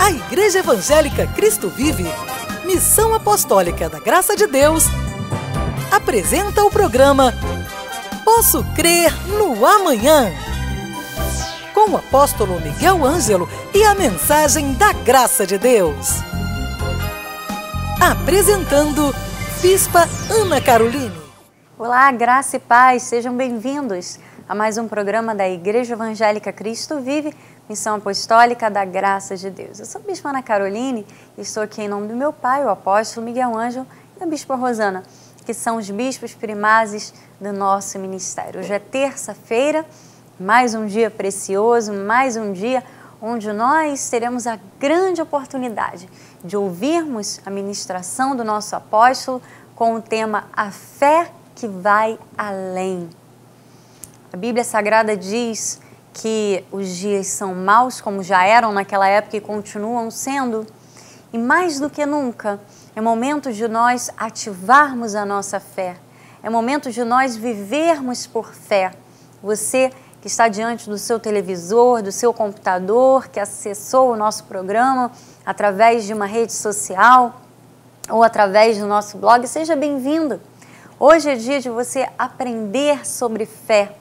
A Igreja Evangélica Cristo Vive, Missão Apostólica da Graça de Deus, apresenta o programa Posso Crer no Amanhã, com o apóstolo Miguel Ângelo e a mensagem da Graça de Deus. Apresentando Bispa Ana Caroline. Olá, graça e paz, sejam bem-vindos a mais um programa da Igreja Evangélica Cristo Vive, Missão Apostólica da Graça de Deus. Eu sou a Bispa Ana Caroline e estou aqui em nome do meu pai, o apóstolo Miguel Ângelo, e a Bispa Rosana, que são os bispos primazes do nosso ministério. Hoje é terça-feira, mais um dia precioso, mais um dia onde nós teremos a grande oportunidade de ouvirmos a ministração do nosso apóstolo com o tema A Fé que vai além. A Bíblia Sagrada diz que os dias são maus, como já eram naquela época e continuam sendo, e mais do que nunca, é momento de nós ativarmos a nossa fé, é momento de nós vivermos por fé. Você que está diante do seu televisor, do seu computador, que acessou o nosso programa através de uma rede social ou através do nosso blog, seja bem-vindo. Hoje é dia de você aprender sobre fé.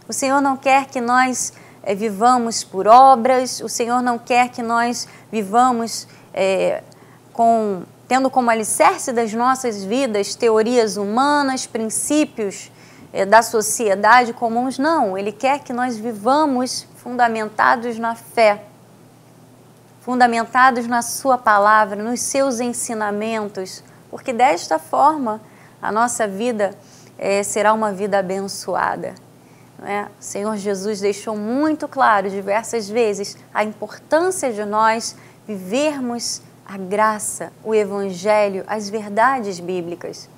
O Senhor não quer que nós vivamos por obras, o Senhor não quer que nós vivamos tendo como alicerce das nossas vidas teorias humanas, princípios da sociedade comuns. Não, Ele quer que nós vivamos fundamentados na fé, fundamentados na Sua palavra, nos Seus ensinamentos, porque desta forma a nossa vida será uma vida abençoada. Não é? O Senhor Jesus deixou muito claro diversas vezes a importância de nós vivermos a graça, o Evangelho, as verdades bíblicas.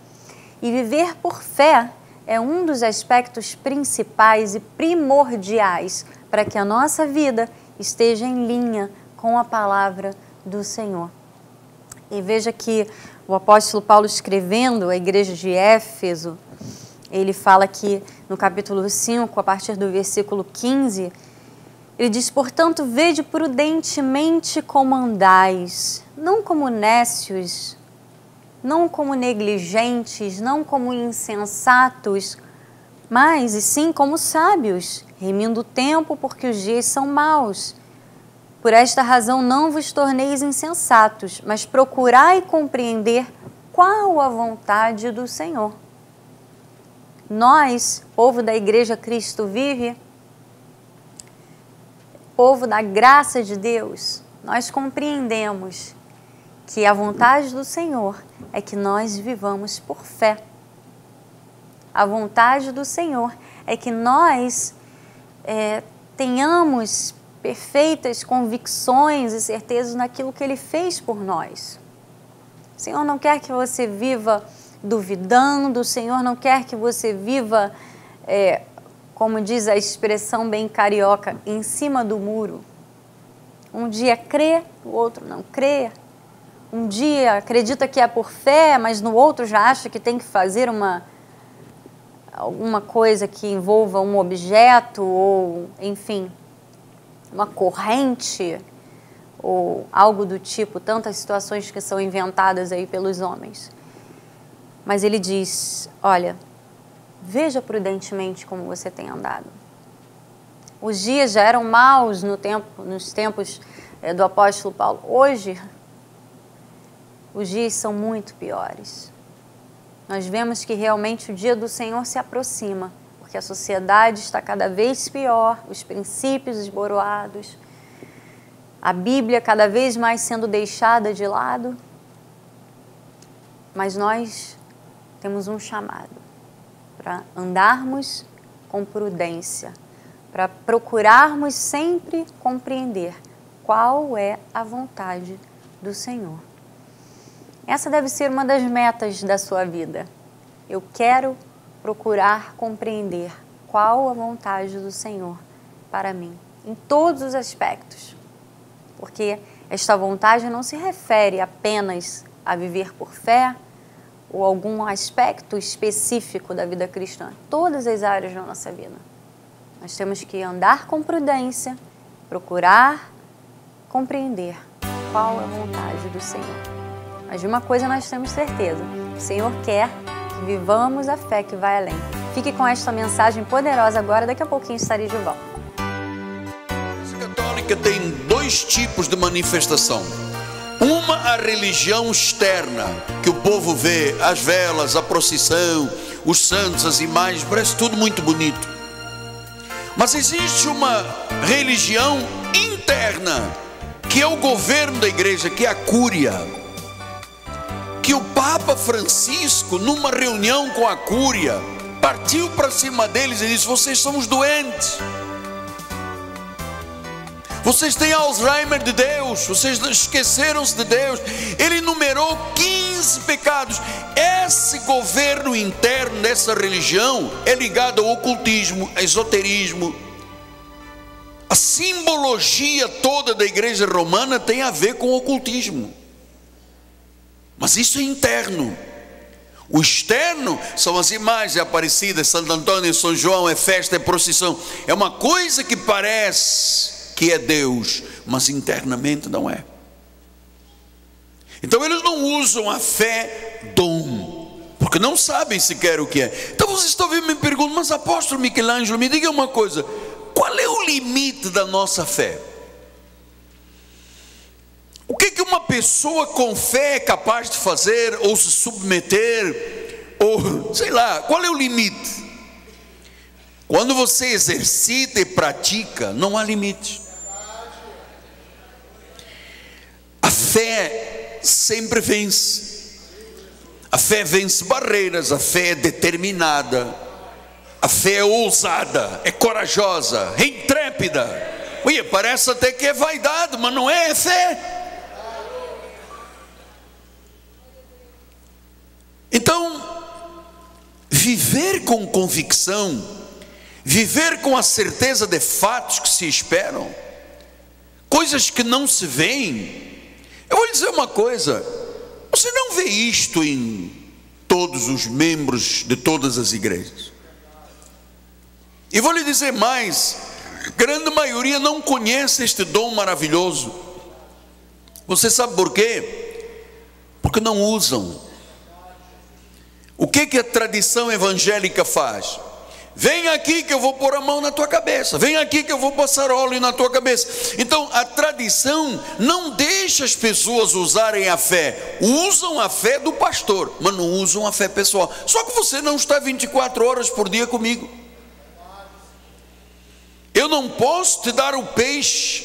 E viver por fé é um dos aspectos principais e primordiais para que a nossa vida esteja em linha com a palavra do Senhor. E veja que o apóstolo Paulo, escrevendo à igreja de Éfeso, ele fala aqui no capítulo 5, a partir do versículo 15, ele diz: portanto, vede prudentemente como andais, não como nécios, não como negligentes, não como insensatos, mas e sim como sábios, remindo o tempo, porque os dias são maus. Por esta razão não vos torneis insensatos, mas procurai compreender qual a vontade do Senhor. Nós, povo da Igreja Cristo Vive, povo da graça de Deus, nós compreendemos que a vontade do Senhor é que nós vivamos por fé. A vontade do Senhor é que nós tenhamos perfeitas convicções e certezas naquilo que Ele fez por nós. O Senhor não quer que você viva duvidando, o Senhor não quer que você viva, como diz a expressão bem carioca, em cima do muro. Um dia crê, o outro não crê. Um dia acredita que é por fé, mas no outro já acha que tem que fazer alguma coisa que envolva um objeto ou, enfim, uma corrente ou algo do tipo, tantas situações que são inventadas aí pelos homens. Mas ele diz, olha, veja prudentemente como você tem andado. Os dias já eram maus nos tempos do apóstolo Paulo. Hoje, os dias são muito piores. Nós vemos que realmente o dia do Senhor se aproxima, porque a sociedade está cada vez pior, os princípios esboroados, a Bíblia cada vez mais sendo deixada de lado. Mas nós temos um chamado para andarmos com prudência, para procurarmos sempre compreender qual é a vontade do Senhor. Essa deve ser uma das metas da sua vida. Eu quero procurar compreender qual a vontade do Senhor para mim, em todos os aspectos. Porque esta vontade não se refere apenas a viver por fé ou algum aspecto específico da vida cristã. Todas as áreas da nossa vida. Nós temos que andar com prudência, procurar compreender qual é a vontade do Senhor. Mas de uma coisa nós temos certeza: o Senhor quer que vivamos a fé que vai além. Fique com esta mensagem poderosa agora, daqui a pouquinho estarei de volta. A Igreja Católica tem dois tipos de manifestação. Uma, a religião externa, que o povo vê, as velas, a procissão, os santos, as imagens, parece tudo muito bonito. Mas existe uma religião interna, que é o governo da igreja, que é a cúria. Que o Papa Francisco, numa reunião com a cúria, partiu para cima deles e disse: vocês são os doentes, vocês têm Alzheimer de Deus, vocês esqueceram-se de Deus. Ele enumerou 15 pecados. Esse governo interno dessa religião é ligado ao ocultismo, ao esoterismo. A simbologia toda da igreja romana tem a ver com o ocultismo. Mas isso é interno. O externo são as imagens aparecidas, Santo Antônio, São João, é festa, é procissão. É uma coisa que parece que é Deus, mas internamente não é. Então eles não usam a fé dom, porque não sabem sequer o que é. Então vocês estão vendo, me perguntam: mas apóstolo Michelangelo, me diga uma coisa, qual é o limite da nossa fé? O que uma pessoa com fé é capaz de fazer, ou se submeter, ou sei lá, qual é o limite? Quando você exercita e pratica, não há limite. A fé sempre vence. A fé vence barreiras, a fé é determinada, a fé é ousada, é corajosa, é intrépida. Ui, parece até que é vaidade, mas não é, é fé. Então, viver com convicção, viver com a certeza de fatos que se esperam, coisas que não se veem. Eu vou lhe dizer uma coisa: você não vê isto em todos os membros de todas as igrejas. E vou lhe dizer mais: a grande maioria não conhece este dom maravilhoso. Você sabe por quê? Porque não usam. O que a tradição evangélica faz? Vem aqui que eu vou pôr a mão na tua cabeça, vem aqui que eu vou passar óleo na tua cabeça. Então a tradição não deixa as pessoas usarem a fé. Usam a fé do pastor, mas não usam a fé pessoal. Só que você não está 24 horas por dia comigo. Eu não posso te dar o peixe,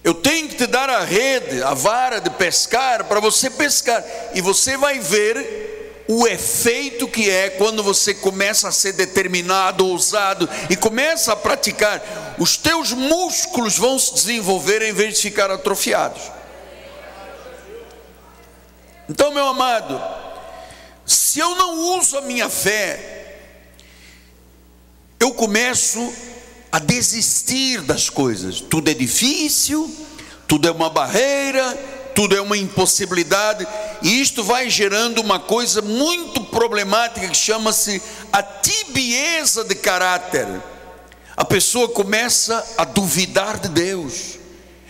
eu tenho que te dar a rede, a vara de pescar, para você pescar. E você vai ver o efeito que é quando você começa a ser determinado, ousado, e começa a praticar. Os teus músculos vão se desenvolver em vez de ficar atrofiados. Então, meu amado, se eu não uso a minha fé, eu começo a desistir das coisas. Tudo é difícil, tudo é uma barreira, tudo é uma impossibilidade, e isto vai gerando uma coisa muito problemática que chama-se a tibieza de caráter. A pessoa começa a duvidar de Deus,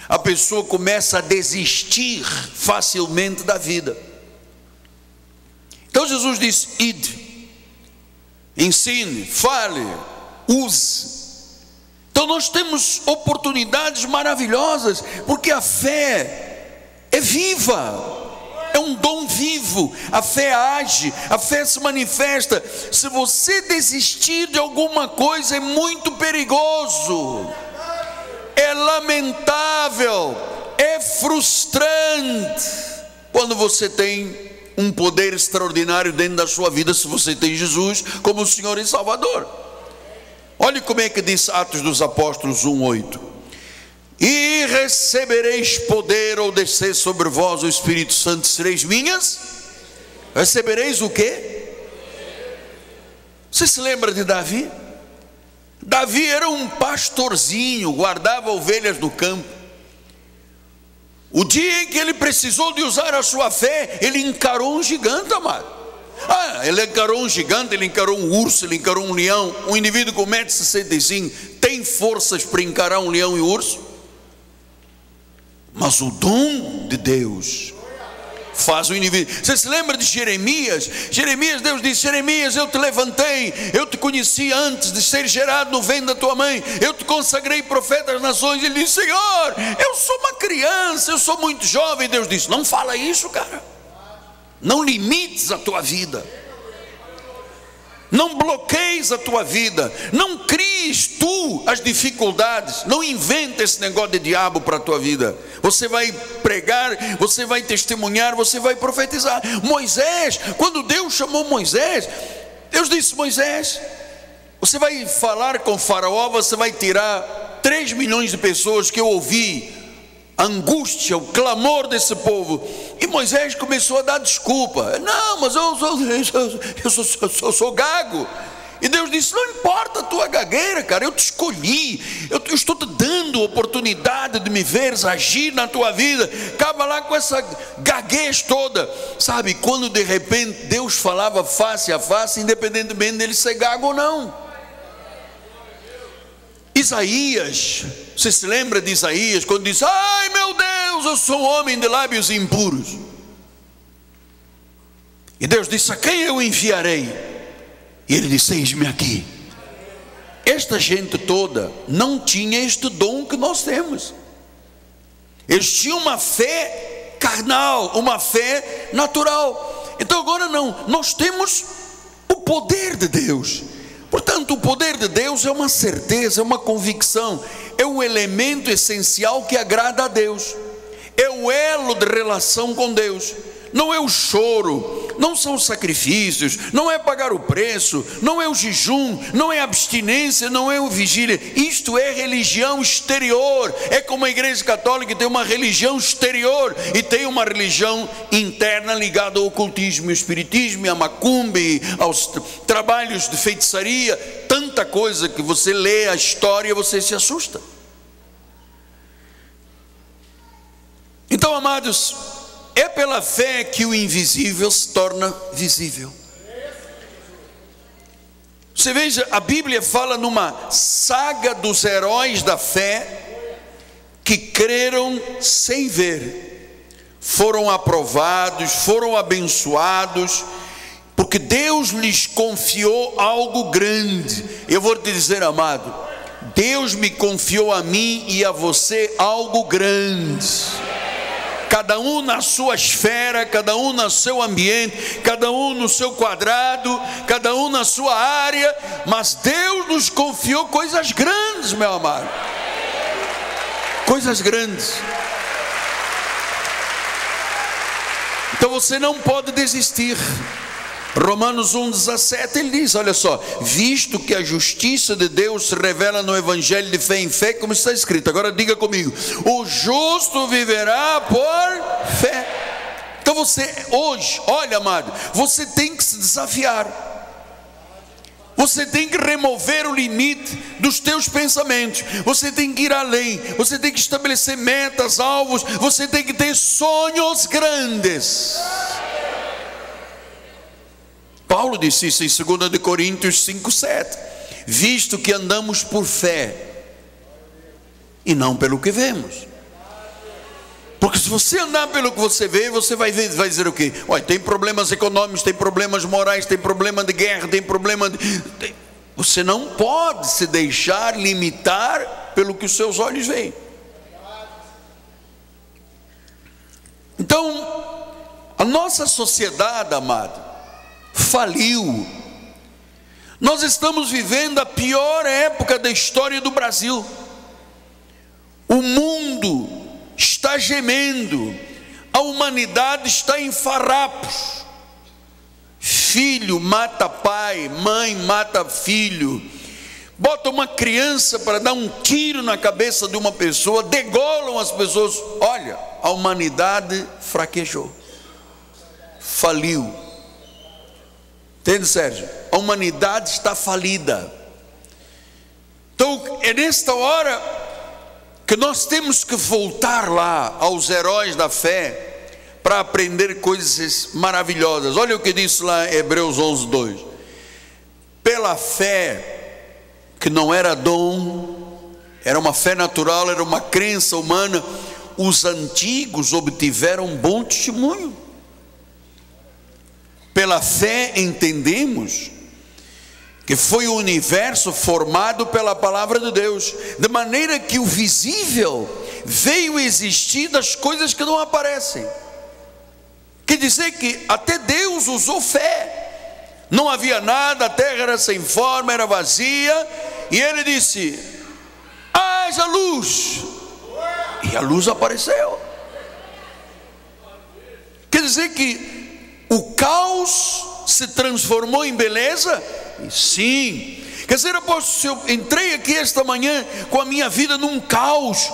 a pessoa começa a desistir facilmente da vida. Então Jesus disse: ide, ensine, fale, use. Então nós temos oportunidades maravilhosas, porque a fé é viva, é um dom vivo. A fé age, a fé se manifesta. Se você desistir de alguma coisa, é muito perigoso, é lamentável, é frustrante. Quando você tem um poder extraordinário dentro da sua vida, se você tem Jesus como o Senhor e Salvador. Olhe como é que diz Atos dos Apóstolos 1:8: e recebereis poder ao descer sobre vós o Espírito Santo, sereis minhas. Recebereis o quê? Você se lembra de Davi? Davi era um pastorzinho, guardava ovelhas no campo. O dia em que ele precisou de usar a sua fé, ele encarou um gigante, amado. Ele encarou um gigante, ele encarou um urso, ele encarou um leão. Um indivíduo com 1,65 m tem forças para encarar um leão e um urso? mas o dom de Deus faz o indivíduo. Você se lembra de Jeremias? Jeremias, Deus disse: Jeremias, eu te levantei, eu te conheci antes de ser gerado no ventre da tua mãe, eu te consagrei profeta das nações. Ele disse: Senhor, eu sou uma criança, eu sou muito jovem. Deus disse: não fala isso, cara, não limites a tua vida, não bloqueies a tua vida, não cries tu as dificuldades, não inventa esse negócio de diabo para a tua vida. Você vai pregar, você vai testemunhar, você vai profetizar. Moisés, quando Deus chamou Moisés, Deus disse: Moisés, você vai falar com Faraó, você vai tirar 3 milhões de pessoas, que eu ouvi a angústia, o clamor desse povo. E Moisés começou a dar desculpa: não, mas eu sou gago. E Deus disse: não importa a tua gagueira, cara, eu te escolhi, eu estou te dando a oportunidade de me veres agir na tua vida. Acaba lá com essa gaguez toda, sabe? Quando de repente Deus falava face a face, independentemente dele ser gago ou não. Isaías, você se lembra de Isaías, quando disse: ai meu Deus, eu sou um homem de lábios impuros. E Deus disse: a quem eu enviarei? E ele disse: eis-me aqui. Esta gente toda não tinha este dom que nós temos. Eles tinham uma fé carnal, uma fé natural. Então agora não, nós temos o poder de Deus. Portanto, o poder de Deus é uma certeza, é uma convicção, é um elemento essencial que agrada a Deus, é o elo de relação com Deus. Não é o choro, não são os sacrifícios, não é pagar o preço, não é o jejum, não é a abstinência, não é o vigília. Isto é religião exterior. É como a igreja católica tem uma religião exterior e tem uma religião interna ligada ao ocultismo, ao espiritismo, à macumba, aos trabalhos de feitiçaria. Tanta coisa que você lê a história e você se assusta. Então, amados, é pela fé que o invisível se torna visível. Você veja, a Bíblia fala numa saga dos heróis da fé que creram sem ver, foram aprovados, foram abençoados, porque Deus lhes confiou algo grande. Eu vou te dizer, amado, Deus me confiou a mim e a você algo grande. Cada um na sua esfera, cada um no seu ambiente, cada um no seu quadrado, cada um na sua área, mas Deus nos confiou coisas grandes, meu amado. Coisas grandes. Então você não pode desistir. Romanos 1,17, ele diz, olha só: visto que a justiça de Deus se revela no evangelho de fé em fé, como está escrito. Agora diga comigo: o justo viverá por fé. Então você hoje, olha amado, você tem que se desafiar. Você tem que remover o limite dos teus pensamentos. Você tem que ir além. Você tem que estabelecer metas, alvos. Você tem que ter sonhos grandes. Paulo disse isso em 2 Coríntios 5,7: visto que andamos por fé e não pelo que vemos. Porque se você andar pelo que você vê, você vai dizer o quê? Olha, tem problemas econômicos, tem problemas morais, tem problema de guerra, tem problema de... Você não pode se deixar limitar pelo que os seus olhos veem. Então, a nossa sociedade, amado, faliu. Nós estamos vivendo a pior época da história do Brasil. O mundo está gemendo, a humanidade está em farrapos. Filho mata pai, mãe mata filho, bota uma criança para dar um tiro na cabeça de uma pessoa, degolam as pessoas. Olha, a humanidade fraquejou, faliu. Entende, Sérgio? A humanidade está falida. Então é nesta hora que nós temos que voltar lá aos heróis da fé para aprender coisas maravilhosas. Olha o que diz lá em Hebreus 11:2. Pela fé, que não era dom, era uma fé natural, era uma crença humana, os antigos obtiveram bom testemunho. Pela fé entendemos que foi o universo formado pela palavra de Deus, de maneira que o visível veio existir das coisas que não aparecem. Quer dizer que até Deus usou fé. Não havia nada, a terra era sem forma, era vazia, e ele disse: haja luz, e a luz apareceu. Quer dizer que o caos se transformou em beleza? Sim. Quer dizer, apóstolo, se eu entrei aqui esta manhã com a minha vida num caos,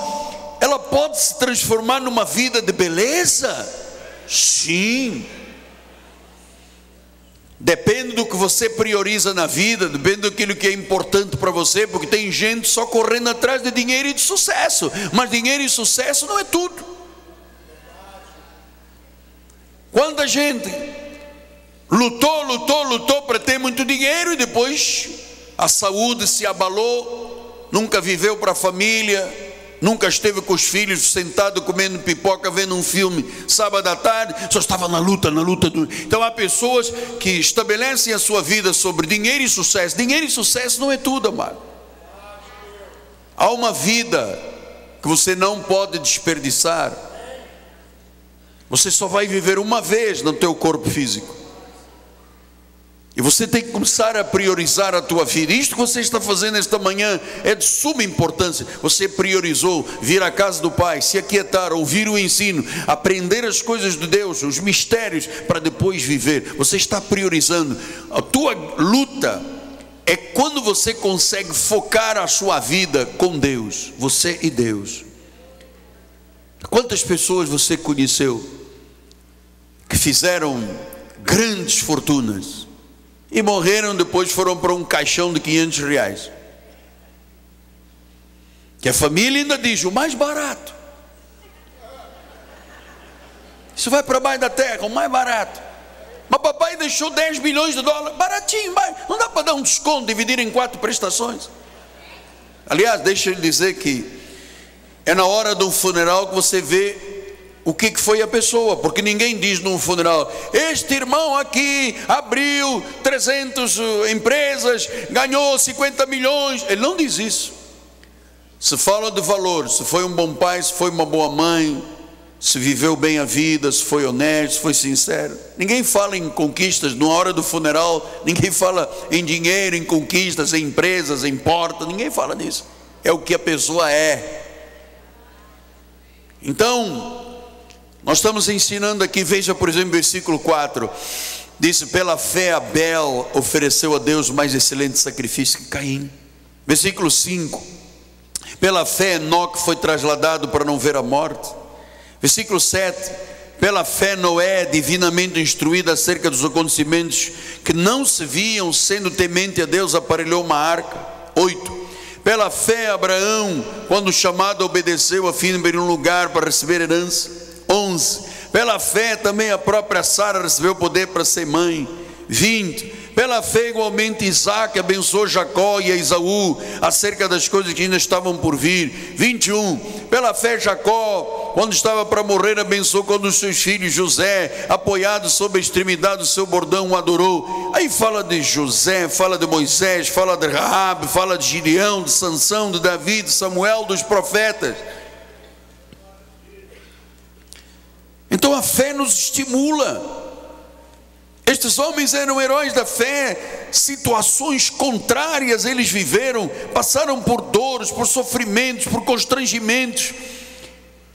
ela pode se transformar numa vida de beleza? Sim. Depende do que você prioriza na vida, depende daquilo que é importante para você, porque tem gente só correndo atrás de dinheiro e de sucesso, mas dinheiro e sucesso não é tudo. Quanta gente lutou para ter muito dinheiro e depois a saúde se abalou, nunca viveu para a família, nunca esteve com os filhos sentado comendo pipoca, vendo um filme sábado à tarde, só estava na luta. Então há pessoas que estabelecem a sua vida sobre dinheiro e sucesso. Dinheiro e sucesso não é tudo, amado. Há uma vida que você não pode desperdiçar. Você só vai viver uma vez no teu corpo físico. E você tem que começar a priorizar a tua vida. Isto que você está fazendo esta manhã é de suma importância. Você priorizou vir à casa do Pai, se aquietar, ouvir o ensino, aprender as coisas de Deus, os mistérios, para depois viver. Você está priorizando. A tua luta é quando você consegue focar a sua vida com Deus, você e Deus. Quantas pessoas você conheceu que fizeram grandes fortunas e morreram, depois foram para um caixão de R$500, que a família ainda diz: o mais barato. Isso vai para baixo da terra, o mais barato. Mas papai deixou 10 milhões de dólares, baratinho, não dá para dar um desconto, dividir em 4 prestações. Aliás, deixa eu lhe dizer que é na hora do funeral que você vê o que foi a pessoa, porque ninguém diz num funeral: este irmão aqui abriu 300 empresas, ganhou 50 milhões. Ele não diz isso. Se fala de valor, se foi um bom pai, se foi uma boa mãe, se viveu bem a vida, se foi honesto, se foi sincero. Ninguém fala em conquistas. Na hora do funeral ninguém fala em dinheiro, em conquistas, em empresas, em portas. Ninguém fala nisso. É o que a pessoa é. Então nós estamos ensinando aqui, veja por exemplo, versículo 4, disse: pela fé Abel ofereceu a Deus mais excelente sacrifício que Caim. Versículo 5, pela fé Enoque foi trasladado para não ver a morte. Versículo 7, pela fé Noé, divinamente instruído acerca dos acontecimentos que não se viam, sendo temente a Deus, aparelhou uma arca. 8, pela fé Abraão, quando chamado, obedeceu a fim de ir um lugar para receber herança. 11, pela fé também a própria Sara recebeu poder para ser mãe. 20, pela fé igualmente Isaac abençoou Jacó e a Esaú acerca das coisas que ainda estavam por vir. 21, pela fé Jacó, quando estava para morrer, abençoou quando os seus filhos. José, apoiado sob a extremidade do seu bordão, o adorou. Aí fala de José, fala de Moisés, fala de Raabe, fala de Gideão, de Sansão, de Davi, de Samuel, dos profetas. Então a fé nos estimula. Estes homens eram heróis da fé. Situações contrárias eles viveram, passaram por dores, por sofrimentos, por constrangimentos,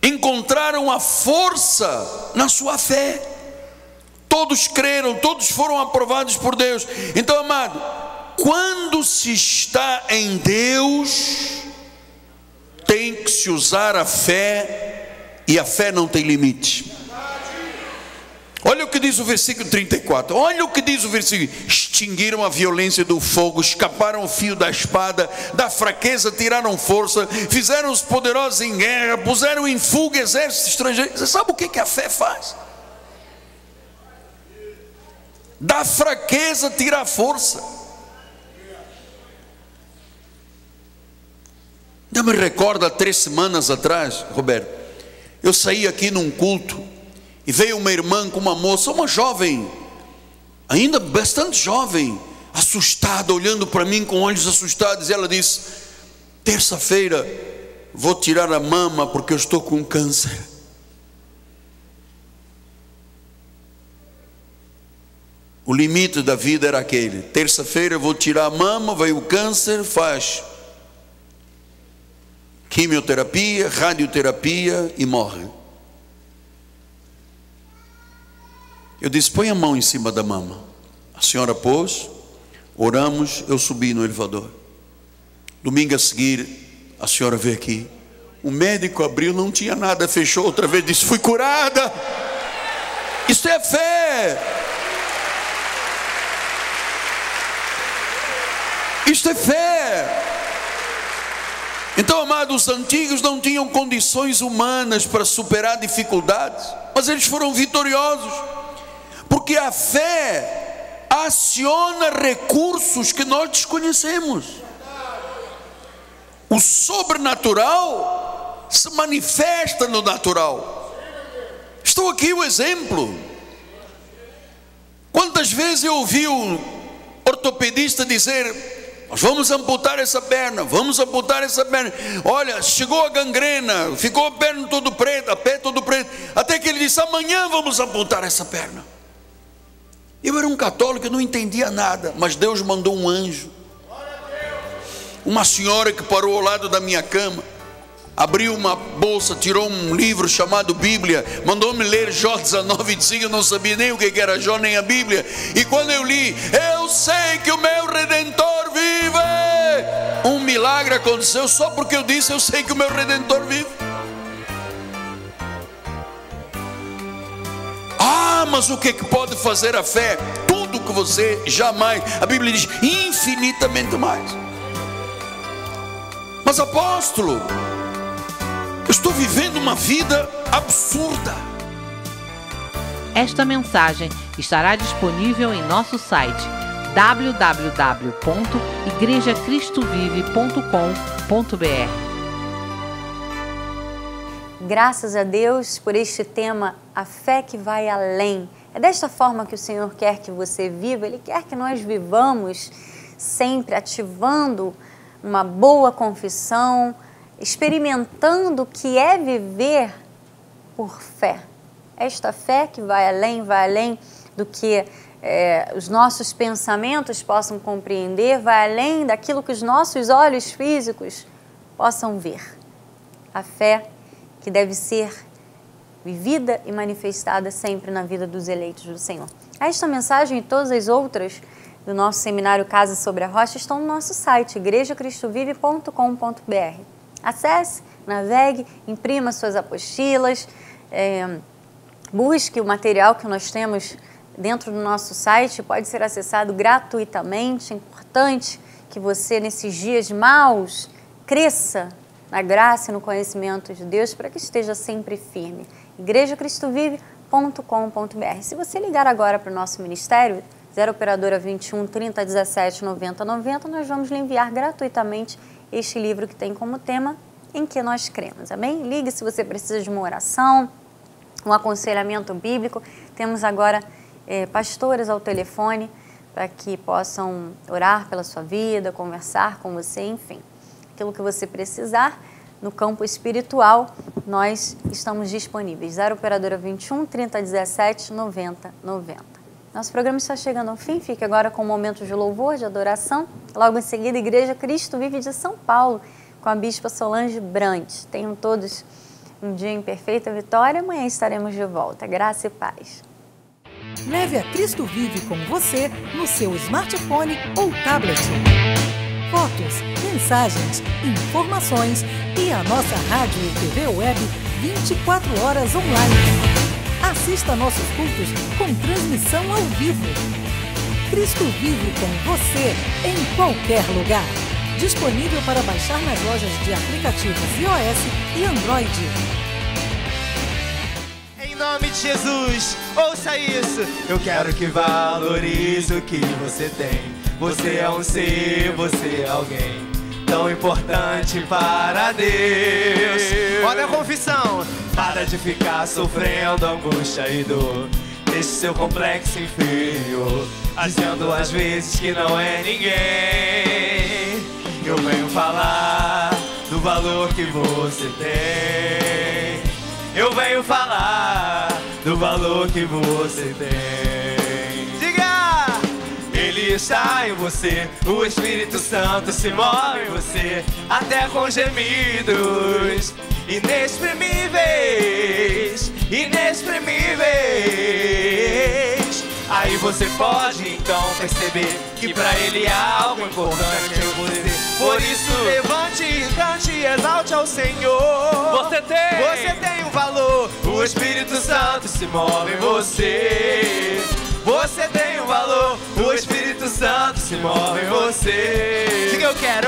encontraram a força na sua fé. Todos creram, todos foram aprovados por Deus. Então, amado, quando se está em Deus, tem que se usar a fé, e a fé não tem limite. Olha o que diz o versículo 34. Olha o que diz o versículo: extinguiram a violência do fogo, escaparam o fio da espada, da fraqueza tiraram força, fizeram-os poderosos em guerra, puseram em fuga exércitos estrangeiros. Você sabe o que a fé faz? Da fraqueza tira a força. Eu me recordo há 3 semanas atrás, Roberto, Eu saí aqui num culto e veio uma irmã com uma moça, uma jovem, ainda bastante jovem, assustada, olhando para mim com olhos assustados. E ela disse: terça-feira vou tirar a mama porque eu estou com câncer. O limite da vida era aquele: terça-feira eu vou tirar a mama, veio o câncer, faz quimioterapia, radioterapia e morre. Eu disse: põe a mão em cima da mama. A senhora pôs, oramos, eu subi no elevador. Domingo a seguir, a senhora veio aqui. O médico abriu, não tinha nada, fechou outra vez, disse: fui curada. Isso é fé. Isto é fé. Então, amados, os antigos não tinham condições humanas para superar dificuldades, mas eles foram vitoriosos, porque a fé aciona recursos que nós desconhecemos. O sobrenatural se manifesta no natural. Estou aqui o exemplo. Quantas vezes eu ouvi um ortopedista dizer: nós vamos amputar essa perna, vamos amputar essa perna. Olha, chegou a gangrena, ficou a perna todo preto, a pé todo preto, até que ele disse: amanhã vamos amputar essa perna. Eu era um católico, eu não entendia nada, mas Deus mandou um anjo. Uma senhora que parou ao lado da minha cama, abriu uma bolsa, tirou um livro chamado Bíblia, mandou-me ler Jó 19:5. Eu não sabia nem o que era Jó nem a Bíblia, e quando eu li: eu sei que o meu Redentor vive. Um milagre aconteceu só porque eu disse: eu sei que o meu Redentor vive. Ah, mas o que pode fazer a fé? Tudo que você jamais, a Bíblia diz, infinitamente mais. Mas apóstolo, eu estou vivendo uma vida absurda. Esta mensagem estará disponível em nosso site www.igrejacristovive.com.br. Graças a Deus por este tema, a fé que vai além. É desta forma que o Senhor quer que você viva. Ele quer que nós vivamos sempre ativando uma boa confissão, experimentando o que é viver por fé. Esta fé que vai além do que os nossos pensamentos possam compreender, vai além daquilo que os nossos olhos físicos possam ver. A fé que deve ser vivida e manifestada sempre na vida dos eleitos do Senhor. Esta mensagem e todas as outras do nosso seminário Casa sobre a Rocha estão no nosso site, igrejacristovive.com.br. Acesse, navegue, imprima suas apostilas, busque o material que nós temos dentro do nosso site, pode ser acessado gratuitamente. É importante que você, nesses dias maus, cresça na graça e no conhecimento de Deus, para que esteja sempre firme. igrejacristovive.com.br. Se você ligar agora para o nosso ministério, 0 operadora 21 30 17 90 90, nós vamos lhe enviar gratuitamente este livro que tem como tema Em que Nós Cremos. Amém? Ligue se você precisa de uma oração, um aconselhamento bíblico. Temos agora pastores ao telefone para que possam orar pela sua vida, conversar com você, enfim. Aquilo que você precisar no campo espiritual, nós estamos disponíveis. 0 operadora 21 30 17 90 90. Nosso programa está chegando ao fim. Fique agora com um momento de louvor, de adoração. Logo em seguida, Igreja Cristo Vive de São Paulo, com a Bispa Solange Brandt. Tenham todos um dia em perfeita vitória. Amanhã estaremos de volta. Graça e paz. Leve a Cristo Vive com você no seu smartphone ou tablet. Fotos, mensagens, informações e a nossa rádio e TV web 24 horas online. Assista nossos cultos com transmissão ao vivo. Cristo Vive com você em qualquer lugar. Disponível para baixar nas lojas de aplicativos iOS e Android. Em nome de Jesus, ouça isso. Eu quero que valorize o que você tem. Você é um ser, você é alguém. tão importante para Deus. Olha a confissão. Para de ficar sofrendo angústia e dor. Deixe seu complexo inferior, dizendo às vezes que não é ninguém. Eu venho falar do valor que você tem. Eu venho falar do valor que você tem. Diga! Ele está em você, o Espírito Santo se move em você, até com gemidos inexprimíveis, inexprimíveis. Aí você pode então perceber que pra ele há algo importante em você. Por isso levante e cante e exalte ao Senhor. Você tem um valor, o Espírito Santo se move em você. Você tem um valor, o Espírito Santo se move em você. Diga eu quero.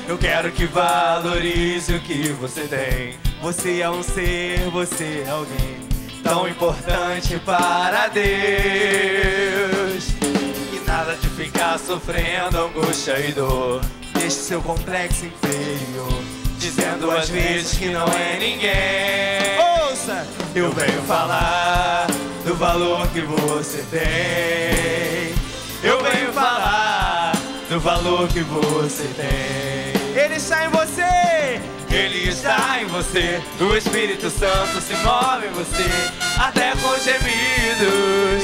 Eu quero que valorize o que você tem. Você é um ser, você é alguém tão importante para Deus. E nada de ficar sofrendo angústia e dor. Deixe seu complexo inferior, dizendo às vezes que não é ninguém. Ouça! Eu venho falar do valor que você tem. Eu venho falar do valor que você tem. Ele está em você. Ele está em você. O Espírito Santo se move em você, até com gemidos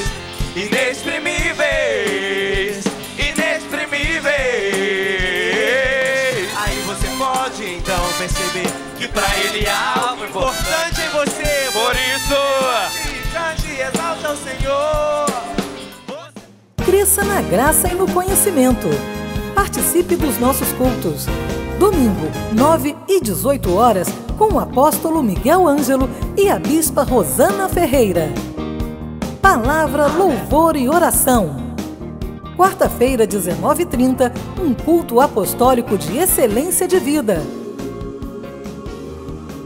inexprimíveis, inexprimíveis. Aí você pode então perceber que pra ele há algo importante em você. Por isso, cante e exalta o Senhor. Cresça na graça e no conhecimento. Participe dos nossos cultos. Domingo, 9 e 18 horas, com o apóstolo Miguel Ângelo e a bispa Rosana Ferreira. Palavra, louvor e oração. Quarta-feira, 19h30, um culto apostólico de excelência de vida.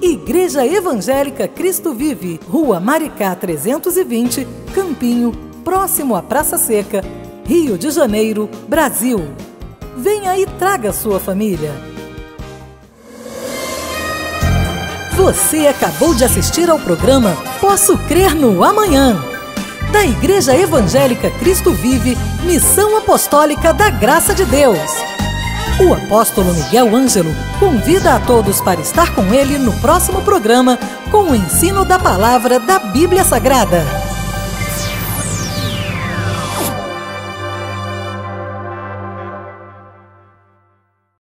Igreja Evangélica Cristo Vive, Rua Maricá 320, Campinho, próximo à Praça Seca, Rio de Janeiro, Brasil. Venha e traga sua família. Você acabou de assistir ao programa Posso Crer no Amanhã, da Igreja Evangélica Cristo Vive, Missão Apostólica da Graça de Deus. O apóstolo Miguel Ângelo convida a todos para estar com ele no próximo programa com o ensino da palavra da Bíblia Sagrada.